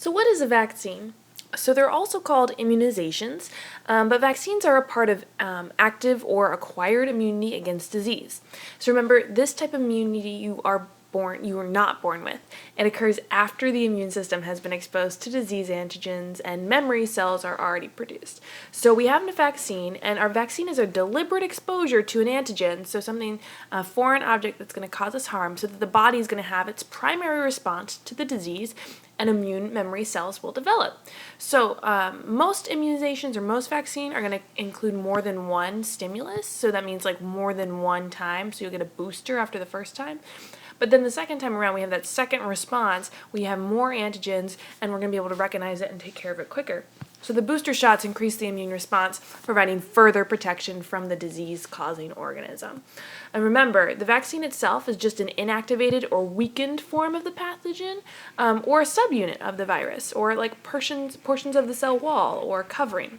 So what is a vaccine? So they're also called immunizations, but vaccines are a part of active or acquired immunity against disease. So remember, this type of immunity you are not born with. It occurs after the immune system has been exposed to disease antigens and memory cells are already produced. So we have a vaccine, and our vaccine is a deliberate exposure to an antigen, so something, a foreign object that's going to cause us harm, so that the body is going to have its primary response to the disease and immune memory cells will develop. So most immunizations or most vaccine are going to include more than one stimulus. So that means like more than one time. So you'll get a booster after the first time. But then the second time around, we have that second response. We have more antigens, and we're going to be able to recognize it and take care of it quicker. So the booster shots increase the immune response, providing further protection from the disease-causing organism. And remember, the vaccine itself is just an inactivated or weakened form of the pathogen, or a subunit of the virus, or like portions of the cell wall or covering.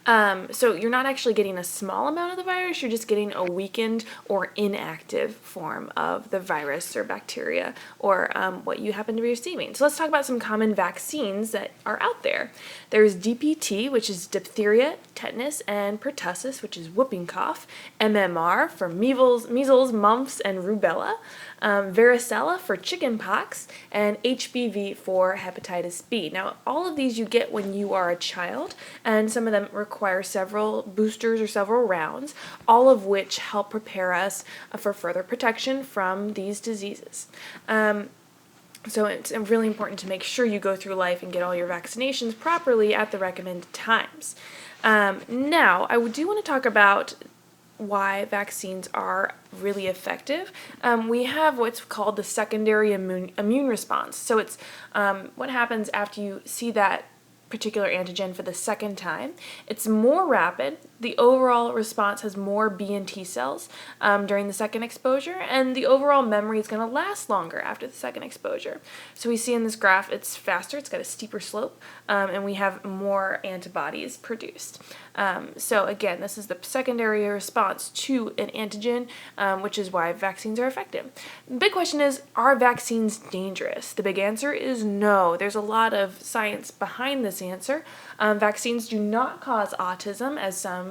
So you're not actually getting a small amount of the virus, you're just getting a weakened or inactive form of the virus or bacteria or what you happen to be receiving. So let's talk about some common vaccines that are out there. There's DPT, which is diphtheria, tetanus, and pertussis, which is whooping cough, MMR for measles, mumps, and rubella, varicella for chickenpox, and HBV for hepatitis B. Now, all of these you get when you are a child, and some of them require several boosters or several rounds, all of which help prepare us for further protection from these diseases. So it's really important to make sure you go through life and get all your vaccinations properly at the recommended times. Now, I do want to talk about why vaccines are really effective. We have what's called the secondary immune response. So it's what happens after you see that particular antigen for the second time. It's more rapid. The overall response has more B and T cells during the second exposure, and the overall memory is going to last longer after the second exposure. So we see in this graph it's faster, it's got a steeper slope, and we have more antibodies produced. So again, this is the secondary response to an antigen, which is why vaccines are effective. The big question is, are vaccines dangerous? The big answer is no. There's a lot of science behind this answer. Vaccines do not cause autism, as some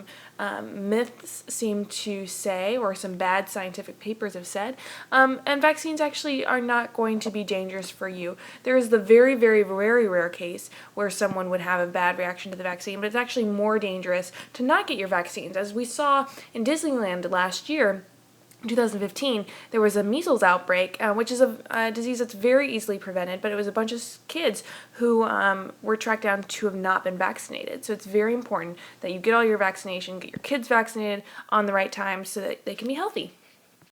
myths seem to say, or some bad scientific papers have said, and vaccines actually are not going to be dangerous for you. There is the very, very, very rare case where someone would have a bad reaction to the vaccine, but it's actually more dangerous to not get your vaccines. As we saw in Disneyland last year, in 2015, there was a measles outbreak, which is a disease that's very easily prevented, but it was a bunch of kids who were tracked down to have not been vaccinated. So it's very important that you get all your vaccination, get your kids vaccinated on the right time so that they can be healthy.